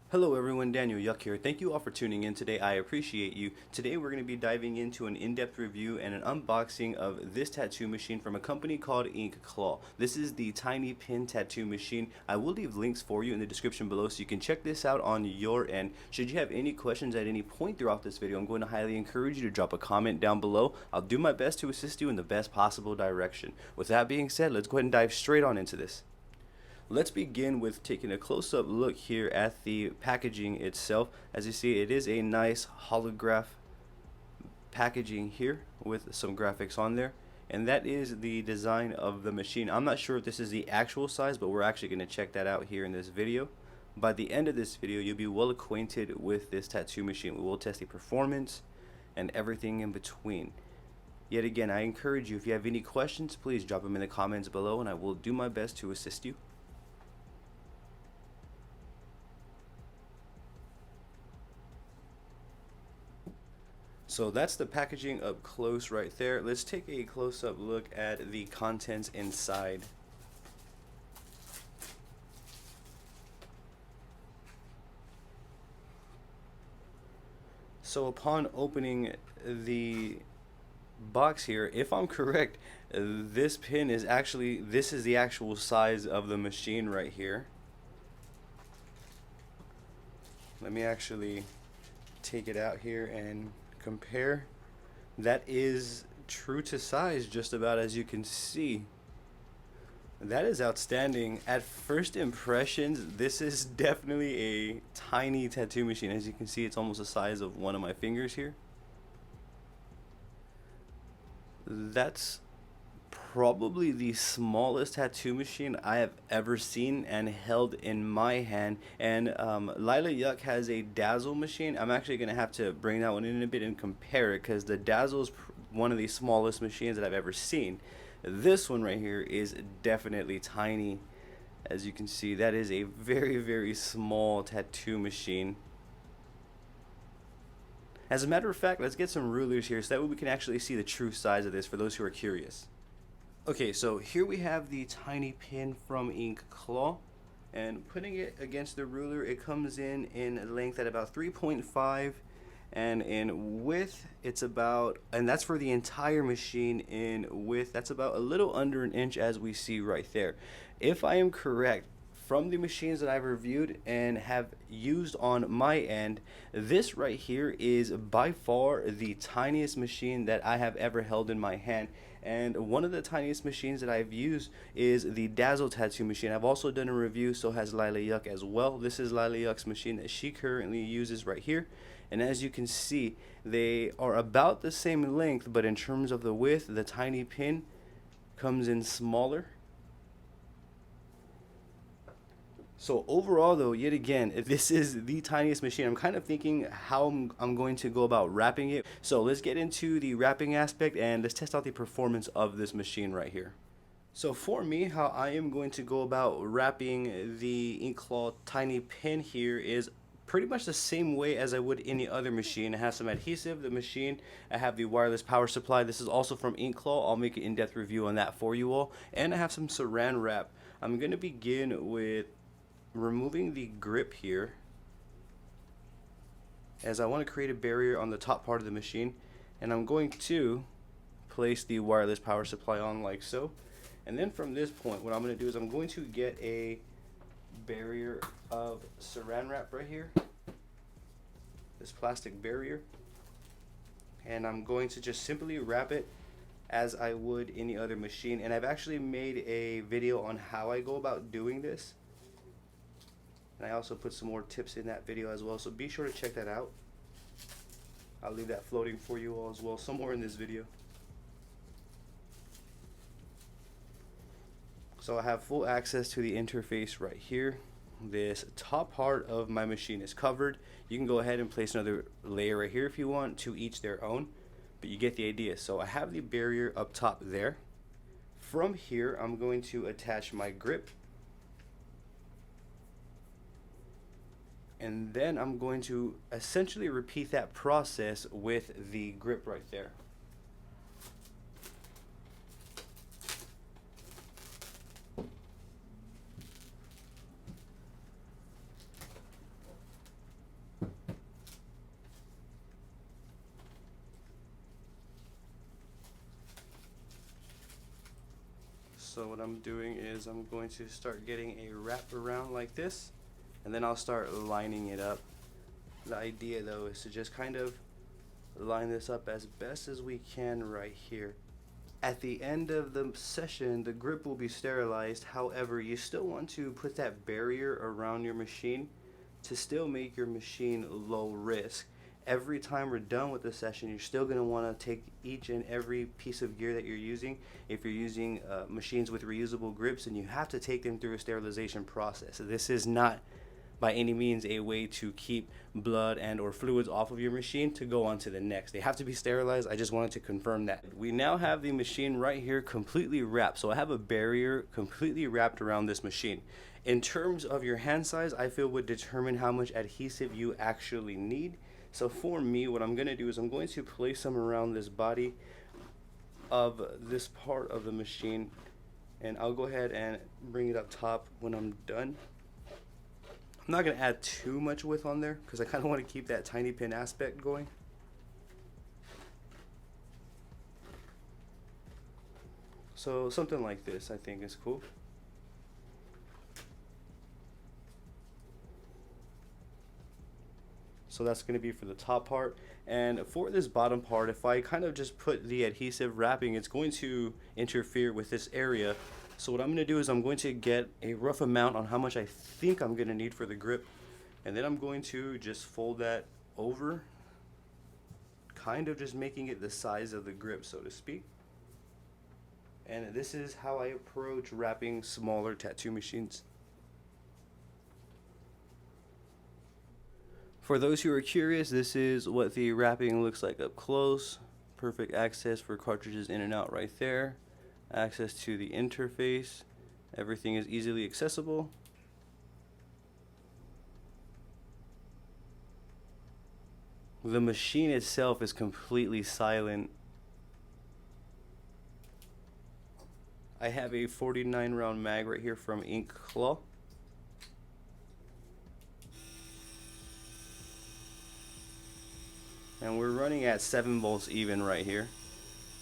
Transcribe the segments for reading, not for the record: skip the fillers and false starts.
Hello everyone, Daniel Yuck here. Thank you all for tuning in today. I appreciate you. Today we're going to be diving into an in-depth review and an unboxing of this tattoo machine from a company called Inkclaw. This is the tiny pin tattoo machine. I will leave links for you in the description below so you can check this out on your end. Should you have any questions at any point throughout this video, I'm going to highly encourage you to drop a comment down below. I'll do my best to assist you in the best possible direction. With that being said, let's go ahead and dive straight on into this. Let's begin with taking a close-up look here at the packaging itself. As you see, it is a nice holograph packaging here with some graphics on there, and that is the design of the machine. I'm not sure if this is the actual size, but we're actually going to check that out here in this video. By the end of this video, you'll be well acquainted with this tattoo machine. We will test the performance and everything in between. Yet again, I encourage you, if you have any questions, please drop them in the comments below and I will do my best to assist you. So that's the packaging up close right there. Let's take a close-up look at the contents inside. So upon opening the box here, if I'm correct, this pin is actually, this is the actual size of the machine right here. Let me actually take it out here and compare. That is true to size, just about, as you can see. That is outstanding. At first impressions, this is definitely a tiny tattoo machine. As you can see, it's almost the size of one of my fingers here. That's probably the smallest tattoo machine I have ever seen and held in my hand. And Lila Yuck has a Dazzle machine. I'm actually going to have to bring that one in a bit and compare it, because the Dazzle is one of the smallest machines that I've ever seen. This one right here is definitely tiny. As you can see, that is a very, very small tattoo machine. As a matter of fact, let's get some rulers here so that way we can actually see the true size of this for those who are curious. Okay, so here we have the tiny pin from Inkclaw, and putting it against the ruler, it comes in length at about 3.5, and in width it's about, and that's for the entire machine, in width that's about a little under an inch, as we see right there. If I am correct, from the machines that I've reviewed and have used on my end, this right here is by far the tiniest machine that I have ever held in my hand. And one of the tiniest machines that I've used is the Dazzle tattoo machine. I've also done a review, so has Lila Yuck as well. This is Lila Yuck's machine that she currently uses right here. And as you can see, they are about the same length, but in terms of the width, the tiny pin comes in smaller. So overall though, yet again, if this is the tiniest machine, I'm kind of thinking how I'm going to go about wrapping it. So let's get into the wrapping aspect and let's test out the performance of this machine right here. So for me, how I am going to go about wrapping the Inkclaw tiny pin here is pretty much the same way as I would any other machine. I have some adhesive, the machine, I have the wireless power supply. This is also from Inkclaw. I'll make an in-depth review on that for you all. And I have some saran wrap. I'm going to begin with removing the grip here, as I want to create a barrier on the top part of the machine, and I'm going to place the wireless power supply on like so. And then from this point, what I'm going to do is I'm going to get a barrier of saran wrap right here, this plastic barrier, and I'm going to just simply wrap it as I would any other machine. And I've actually made a video on how I go about doing this, and I also put some more tips in that video as well, so be sure to check that out. I'll leave that floating for you all as well somewhere in this video. So I have full access to the interface right here. This top part of my machine is covered. You can go ahead and place another layer right here if you want, to each their own, but you get the idea. So I have the barrier up top there. From here, I'm going to attach my grip, and then I'm going to essentially repeat that process with the grip right there. So what I'm doing is I'm going to start getting a wrap around like this, and then I'll start lining it up. The idea though is to just kind of line this up as best as we can right here. At the end of the session, the grip will be sterilized. However, you still want to put that barrier around your machine to still make your machine low risk. Every time we're done with the session, you're still going to want to take each and every piece of gear that you're using. If you're using machines with reusable grips, and you have to take them through a sterilization process. This is not by any means a way to keep blood and or fluids off of your machine to go on to the next. They have to be sterilized. I just wanted to confirm that. We now have the machine right here completely wrapped. So I have a barrier completely wrapped around this machine. In terms of your hand size, I feel would determine how much adhesive you actually need. So for me, what I'm going to do is I'm going to place some around this body of this part of the machine, and I'll go ahead and bring it up top when I'm done. I'm not going to add too much width on there because I kind of want to keep that tiny pin aspect going. So something like this I think is cool. So that's going to be for the top part. And for this bottom part, if I kind of just put the adhesive wrapping, it's going to interfere with this area. So what I'm going to do is I'm going to get a rough amount on how much I think I'm going to need for the grip, and then I'm going to just fold that over, kind of just making it the size of the grip, so to speak. And this is how I approach wrapping smaller tattoo machines. For those who are curious, this is what the wrapping looks like up close. Perfect access for cartridges in and out right there. Access to the interface. Everything is easily accessible. The machine itself is completely silent. I have a 49 round mag right here from Inkclaw. And we're running at 7 volts even right here.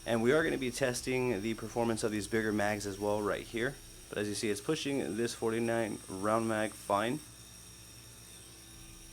And we are going to be testing the performance of these bigger mags as well right here. But as you see, it's pushing this 49 round mag fine.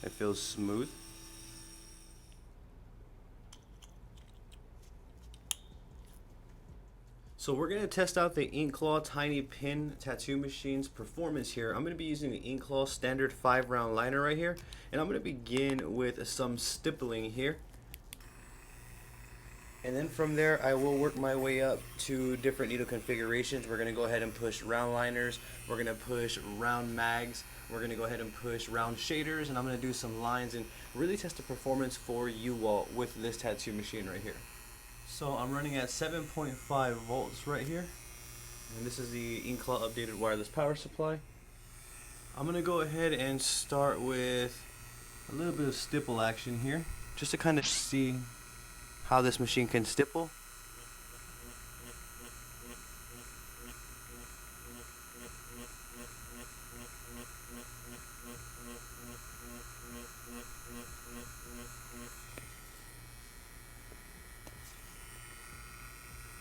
It feels smooth. So we're going to test out the Inkclaw Tiny Pin Tattoo Machine's performance here. I'm going to be using the Inkclaw standard 5 round liner right here. And I'm going to begin with some stippling here. And then from there, I will work my way up to different needle configurations. We're going to go ahead and push round liners. We're going to push round mags. We're going to go ahead and push round shaders. And I'm going to do some lines and really test the performance for you all with this tattoo machine right here. So I'm running at 7.5 volts right here. And this is the Inkclaw updated wireless power supply. I'm going to go ahead and start with a little bit of stipple action here, just to kind of see how this machine can stipple.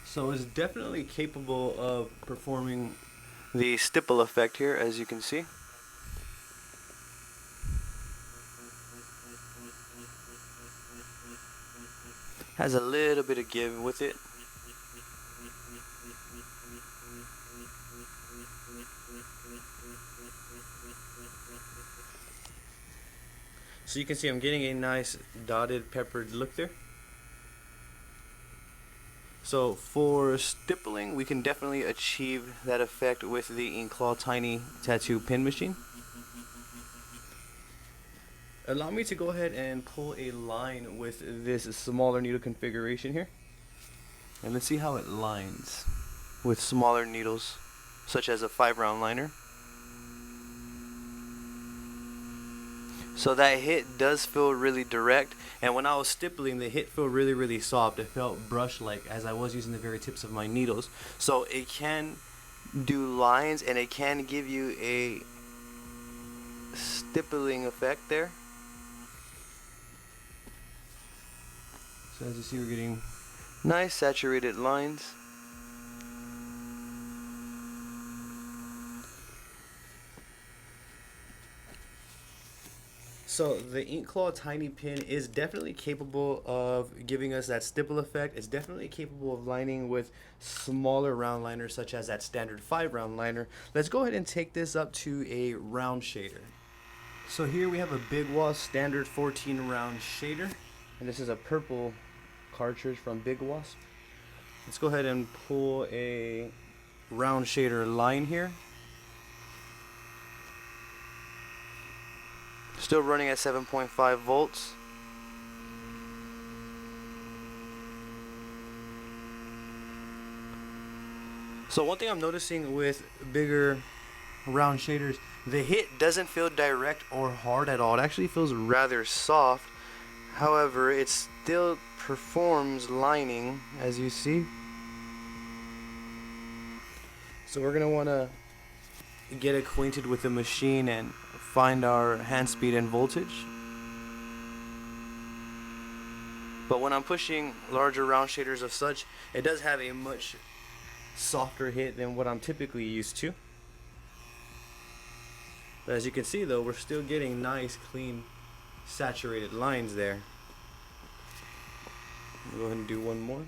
So it's definitely capable of performing the stipple effect here, as you can see. Has a little bit of give with it. So you can see I'm getting a nice dotted peppered look there. So for stippling, we can definitely achieve that effect with the Inkclaw Tiny Tattoo Pin Machine. Allow me to go ahead and pull a line with this smaller needle configuration here. And let's see how it lines with smaller needles, such as a 5 round liner. So that hit does feel really direct, and when I was stippling, the hit felt really soft. It felt brush-like as I was using the very tips of my needles. So it can do lines, and it can give you a stippling effect there. So as you see, we're getting nice saturated lines. So the Inkclaw tiny pin is definitely capable of giving us that stipple effect. It's definitely capable of lining with smaller round liners such as that standard 5 round liner. Let's go ahead and take this up to a round shader. So here we have a Big Wasp standard 14 round shader, and this is a purple cartridge from Big Wasp. Let's go ahead and pull a round shader line here. Still running at 7.5 volts. So one thing I'm noticing with bigger round shaders, the hit doesn't feel direct or hard at all. It actually feels rather soft. However, it still performs lining, as you see. So we're going to want to get acquainted with the machine and find our hand speed and voltage. But when I'm pushing larger round shaders of such, it does have a much softer hit than what I'm typically used to. But as you can see though, we're still getting nice, clean, saturated lines there. I'll go ahead and do one more.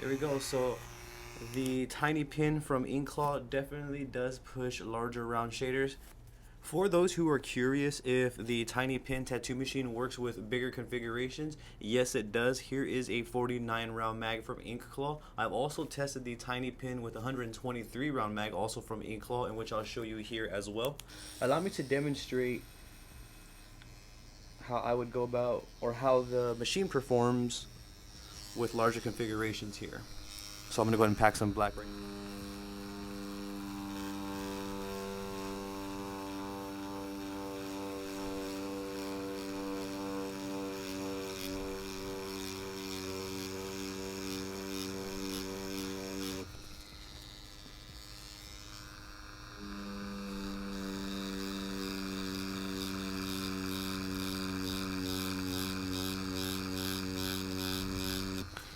There we go. So the tiny pin from Inkclaw definitely does push larger round shaders. For those who are curious if the tiny pin tattoo machine works with bigger configurations, yes it does. Here is a 49 round mag from Inkclaw. I've also tested the tiny pin with 123 round mag, also from Inkclaw, in which I'll show you here as well. Allow me to demonstrate how I would go about, or how the machine performs with larger configurations here. So I'm gonna go ahead and pack some black right now.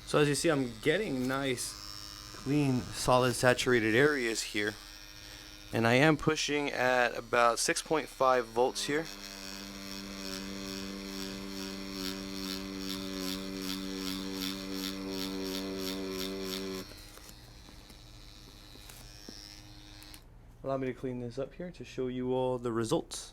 So as you see, I'm getting nice, clean, solid, saturated areas here. And I am pushing at about 6.5 volts here. Allow me to clean this up here to show you all the results.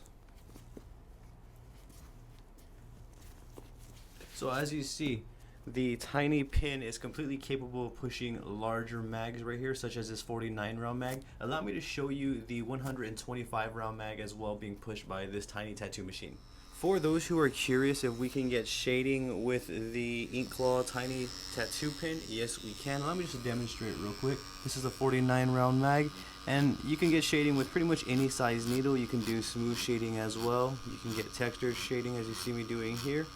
So as you see, the tiny pin is completely capable of pushing larger mags right here, such as this 49 round mag. Allow me to show you the 125 round mag as well being pushed by this tiny tattoo machine. For those who are curious if we can get shading with the Inkclaw tiny tattoo pin, yes we can. Let me just demonstrate real quick. This is a 49 round mag, and you can get shading with pretty much any size needle. You can do smooth shading as well. You can get textured shading as you see me doing here.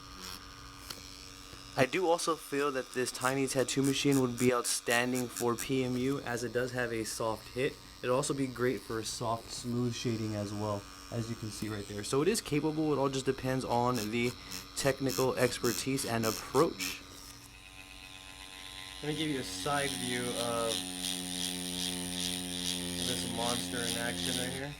I do also feel that this tiny tattoo machine would be outstanding for PMU, as it does have a soft hit. It'll also be great for soft, smooth shading as well, as you can see right there. So it is capable. It all just depends on the technical expertise and approach. Let me give you a side view of this monster in action right here.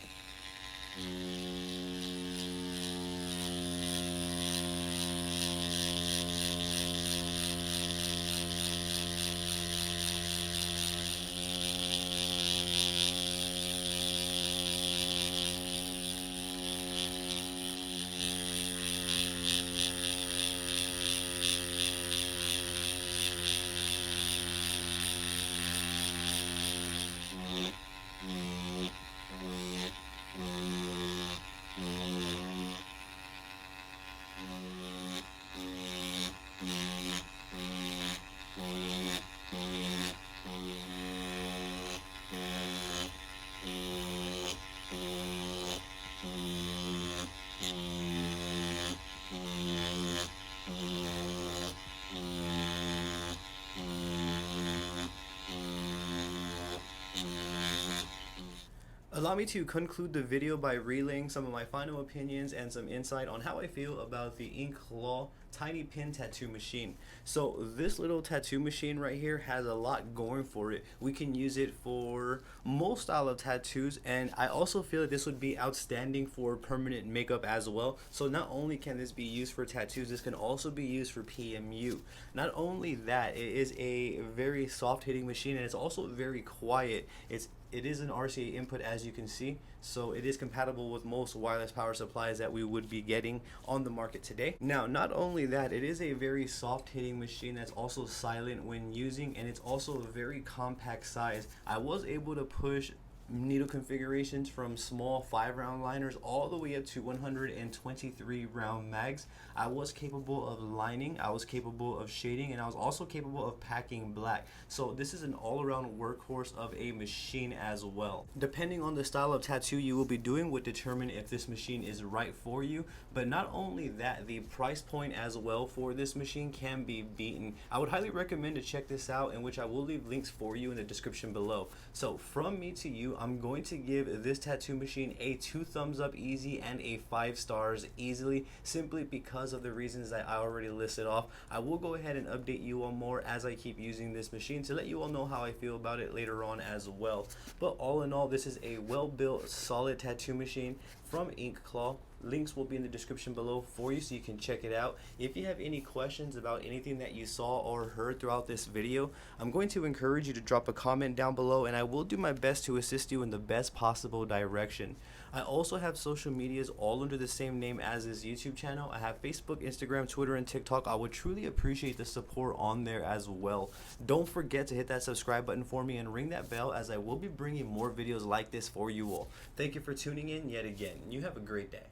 Allow me to conclude the video by relaying some of my final opinions and some insight on how I feel about the Inkclaw tiny pin tattoo machine. So this little tattoo machine right here has a lot going for it. We can use it for most style of tattoos, and I also feel that this would be outstanding for permanent makeup as well. So not only can this be used for tattoos, this can also be used for PMU. Not only that, it is a very soft hitting machine, and it's also very quiet. It is an RCA input, as you can see, so it is compatible with most wireless power supplies that we would be getting on the market today. Now, not only that, it is a very soft hitting machine that's also silent when using, and it's also a very compact size. I was able to push needle configurations from small 5-round liners all the way up to 123 round mags. I was capable of lining, I was capable of shading, and I was also capable of packing black. So this is an all-around workhorse of a machine as well. Depending on the style of tattoo you will be doing would determine if this machine is right for you. But not only that, the price point as well for this machine can be beaten. I would highly recommend to check this out, in which I will leave links for you in the description below. So from me to you, I'm going to give this tattoo machine a 2 thumbs up easy and a 5 stars easily, simply because of the reasons that I already listed off. I will go ahead and update you on more as I keep using this machine to let you all know how I feel about it later on as well. But all in all, this is a well-built, solid tattoo machine from Inkclaw. Links will be in the description below for you so you can check it out. If you have any questions about anything that you saw or heard throughout this video, I'm going to encourage you to drop a comment down below, and I will do my best to assist you in the best possible direction. I also have social medias all under the same name as this YouTube channel. I have Facebook, Instagram, Twitter, and TikTok. I would truly appreciate the support on there as well. Don't forget to hit that subscribe button for me and ring that bell, as I will be bringing more videos like this for you all. Thank you for tuning in yet again. You have a great day.